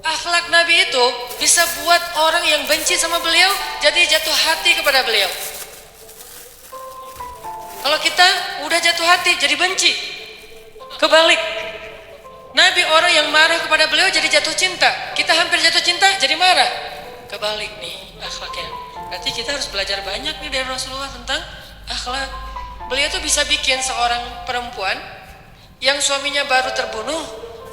Akhlak Nabi itu bisa buat orang yang benci sama beliau jadi jatuh hati kepada beliau. Kalau kita udah jatuh hati jadi benci, kebalik. Nabi orang yang marah kepada beliau jadi jatuh cinta. Kita hampir jatuh cinta jadi marah, kebalik nih akhlaknya. Berarti kita harus belajar banyak nih dari Rasulullah tentang akhlak. Beliau tuh bisa bikin seorang perempuan yang suaminya baru terbunuh,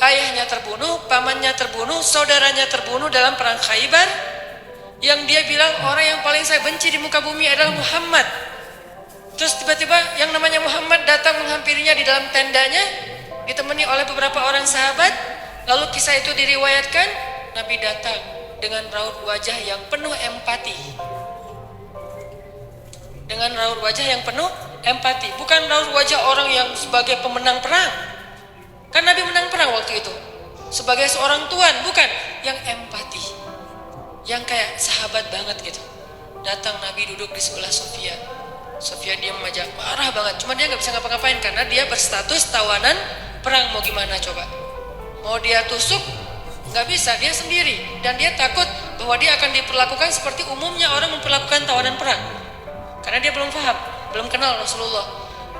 ayahnya terbunuh, pamannya terbunuh, saudaranya terbunuh dalam perang Khaybar, yang dia bilang orang yang paling saya benci di muka bumi adalah Muhammad. Terus tiba-tiba yang namanya Muhammad datang menghampirinya di dalam tendanya, ditemani oleh beberapa orang sahabat. Lalu kisah itu diriwayatkan, Nabi datang dengan raut wajah yang penuh empati. Dengan raut wajah yang penuh empati, bukan raut wajah orang yang sebagai pemenang perang. Kan Nabi menang perang waktu itu sebagai seorang tuan, bukan, yang empati, yang kayak sahabat banget gitu. Datang Nabi duduk di sebelah Sofia. Sofia diam aja, marah banget. Cuma dia nggak bisa ngapa-ngapain karena dia berstatus tawanan perang. Mau gimana coba? Mau dia tusuk? Nggak bisa, dia sendiri. Dan dia takut bahwa dia akan diperlakukan seperti umumnya orang memperlakukan tawanan perang. Karena dia belum paham, belum kenal Rasulullah.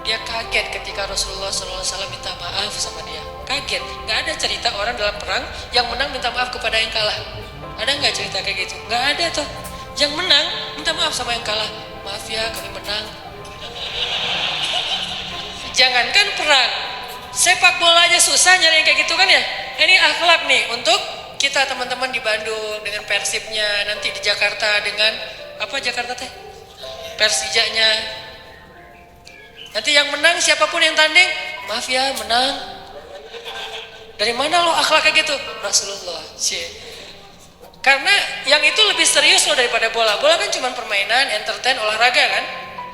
Dia kaget ketika Rasulullah SAW minta maaf sama dia. Kaget, nggak ada cerita orang dalam perang yang menang minta maaf kepada yang kalah. Ada nggak cerita kayak gitu? Nggak ada tuh. Yang menang minta maaf sama yang kalah. Maaf ya, kami menang. Jangankan perang, sepak bola aja susah nyari yang kayak gitu kan ya. Ini akhlak nih untuk kita teman-teman di Bandung dengan Persibnya, nanti di Jakarta dengan apa Jakarta teh? Persijanya. Nanti yang menang siapapun yang tanding, maaf ya menang. Dari mana lo akhlak kayak gitu? Rasulullah. Karena yang itu lebih serius loh daripada bola. Bola kan cuma permainan, entertain, olahraga kan.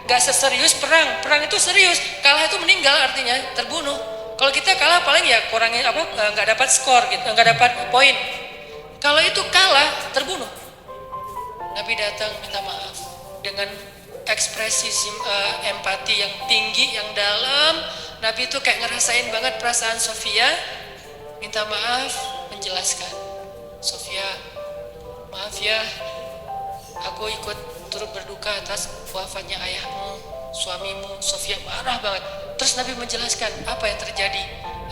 Gak seserius perang. Perang itu serius. Kalah itu meninggal artinya terbunuh. Kalau kita kalah paling ya kurangin apa? Nggak dapat skor gitu, nggak dapat poin. Kalau itu kalah terbunuh. Nabi datang minta maaf dengan ekspresi empati yang tinggi, yang dalam. Nabi itu kayak ngerasain banget perasaan Sofia. Minta maaf, menjelaskan. Sofia, maaf ya, aku ikut turut berduka atas wafatnya ayahmu, suamimu. Sofia marah banget. Terus Nabi menjelaskan apa yang terjadi.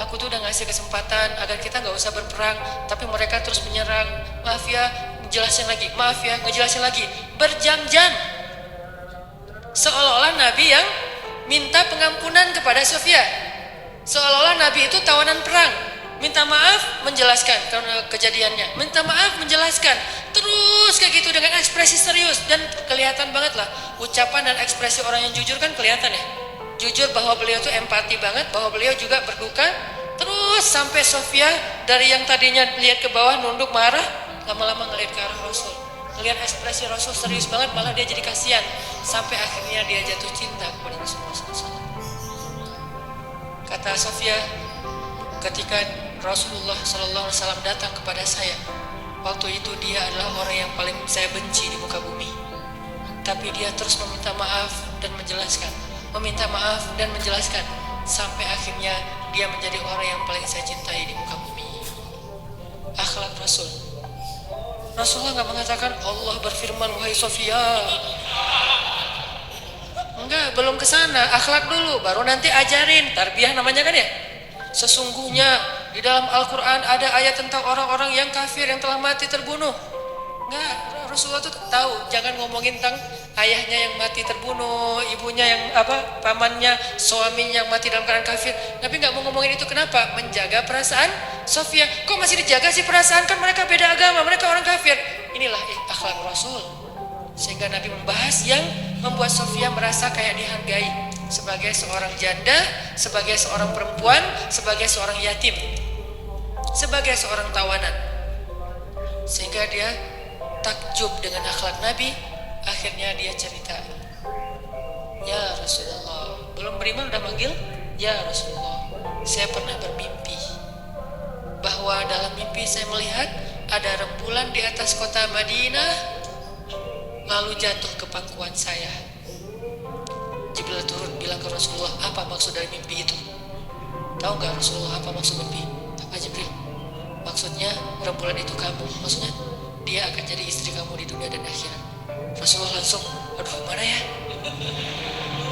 Aku tuh udah ngasih kesempatan agar kita gak usah berperang, tapi mereka terus menyerang. Maaf ya, ngejelasin lagi. Maaf ya, ngejelasin lagi. Berjam-jam. Seolah-olah Nabi yang minta pengampunan kepada Sofia. Seolah-olah Nabi itu tawanan perang. Minta maaf, menjelaskan karena kejadiannya. Minta maaf, menjelaskan. Terus kayak gitu dengan ekspresi serius. Dan kelihatan banget lah ucapan dan ekspresi orang yang jujur kan kelihatan ya. Jujur bahwa beliau tuh empati banget, bahwa beliau juga berduka. Terus sampai Sofia dari yang tadinya lihat ke bawah nunduk marah, lama-lama ngelihat ke arah Rasul. Ngelihat ekspresi Rasul serius banget, malah dia jadi kasihan. Sampai akhirnya dia jatuh cinta kepada Rasulullah SAW. Kata Sofia, ketika Rasulullah SAW datang kepada saya, waktu itu dia adalah orang yang paling saya benci di muka bumi. Tapi dia terus meminta maaf dan menjelaskan, meminta maaf dan menjelaskan, sampai akhirnya dia menjadi orang yang paling saya cintai di muka bumi. Akhlak Rasul. Rasulullah nggak mengatakan Allah berfirman wahai Sofia. Enggak, belum ke sana. Akhlak dulu, baru nanti ajarin. Tarbiyah namanya kan ya. Sesungguhnya di dalam Al-Quran ada ayat tentang orang-orang yang kafir yang telah mati terbunuh. Enggak, Rasulullah tuh tahu jangan ngomongin tentang ayahnya yang mati terbunuh, ibunya yang pamannya, suaminya yang mati dalam keadaan kafir. Nabi nggak mau ngomongin itu. Kenapa? Menjaga perasaan Sofia. Kok masih dijaga sih perasaan? Kan mereka beda agama, mereka orang kafir. Inilah akhlak Rasul. Sehingga Nabi membahas yang membuat Sofia merasa kayak dihargai sebagai seorang janda, sebagai seorang perempuan, sebagai seorang yatim, sebagai seorang tawanan. Sehingga dia takjub dengan akhlak Nabi. Akhirnya dia cerita, ya Rasulullah, belum beriman udah manggil ya Rasulullah, saya pernah bermimpi bahwa dalam mimpi saya melihat ada rembulan di atas kota Madinah, lalu jatuh ke pangkuan saya. Jibril turun bilang ke Rasulullah, apa maksud dari mimpi itu? Tahu nggak Rasulullah apa maksud mimpi? Apa Jibril? Maksud maksudnya rembulan itu kamu, maksudnya dia akan jadi istri kamu di dunia dan akhirat. Rasulullah langsung, aduh mana ya.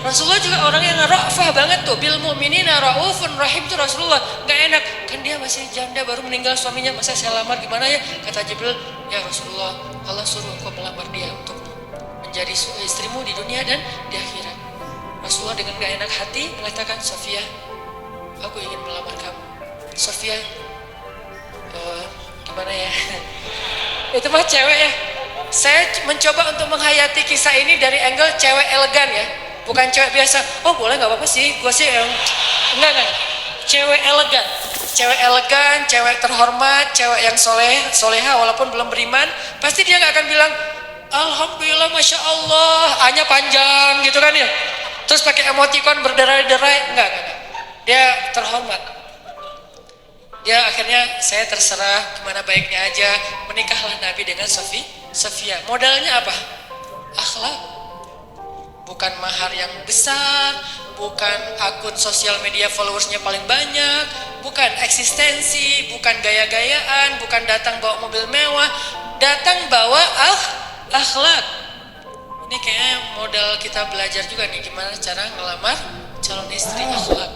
Rasulullah juga orang yang ra'fah banget tuh, bil mu'minina ra'ufun rahim tuh Rasulullah. Gak enak, kan dia masih janda baru meninggal suaminya, masa saya lamar gimana ya? Kata Jibril, ya Rasulullah, Allah suruh engkau melamar dia untuk menjadi istrimu di dunia dan di akhirat. Rasulullah dengan gak enak hati mengatakan, Sofia, aku ingin melamar kamu. Sofia, gimana ya? Itu mah cewek ya. Saya mencoba untuk menghayati kisah ini dari angle cewek elegan ya, bukan cewek biasa. Oh boleh nggak apa-apa sih, gue sih yang enggak. Cewek elegan, cewek terhormat, cewek yang soleha walaupun belum beriman, pasti dia nggak akan bilang Alhamdulillah, Masya Allah, A-nya panjang gitu kan ya. Terus pakai emoticon berderai-derai, enggak. Dia terhormat. Dia akhirnya, saya terserah gimana baiknya aja, menikahlah Nabi dengan Sofia. Modalnya apa? Akhlak. Bukan mahar yang besar, bukan akun sosial media followersnya paling banyak, bukan eksistensi, bukan gaya-gayaan, bukan datang bawa mobil mewah, datang bawa akhlak. Ini kayaknya modal kita belajar juga nih, gimana cara ngelamar calon istri, akhlak.